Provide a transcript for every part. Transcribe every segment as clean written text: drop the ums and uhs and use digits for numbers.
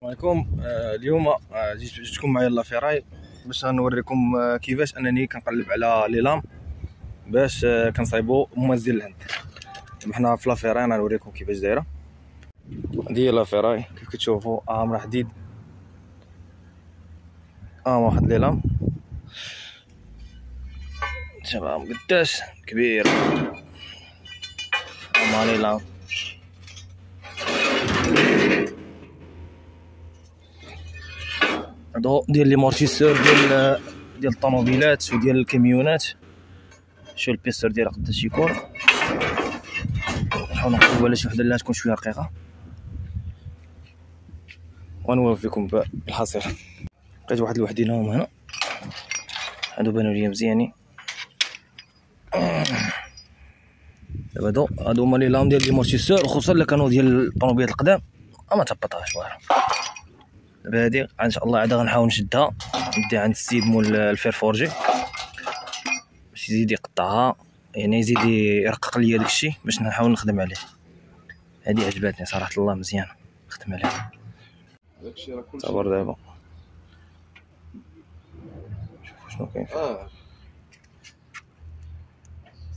عليكم. اليوم جيتكم معايا لافيراي باش نوريكم كيفاش انني كنقلب على لي لام باش كنصايبو موازين الهند. حنا في لافيراي غنوريكم كيفاش دايره. هادي هي لافيراي كيف كتشوفوا عامره حديد، واحد لي لام شباب قداش كبير، لي لام هادو ديال لي مورتيسور ديال الطوموبيلات وديال الكاميونات. شوف البيستور ديالها قداش يكون، نحاول نقلبو على شي وحده اللي تكون شويه رقيقه ونوريكم بالحصير. لقيت واحد الوحدين هما هنا، هادو بانوا ليا مزيانين. دابا هادو هما لي لام ديال لي مورتيسور، خصوصا اللي كانوا ديال الطوموبيلات القدام ما تهبطهاش والو. دابا هادي ان شاء الله عاد غنحاول نشدها نديها عند السيد مول الفير فورجي باش يزيد يقطعها، يعني يزيد يرقق ليا داكشي باش نحاول نخدم عليه. هادي عجباتني صراحه الله، مزيان نخدم عليها. داكشي راه كلشي صبر دابا شوفوا شنو كاين فيه.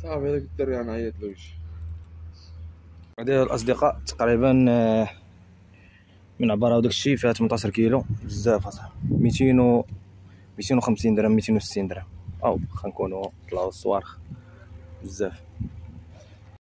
صافي هذاك الدري غنعيط له وجهي. هادي الاصدقاء تقريبا من عباره وداكشي فيها 18 كيلو، بزاف اصاحبي. 250 درهم 260 درهم، او خلينا نكونوا طلعوا الصوارخ بزاف.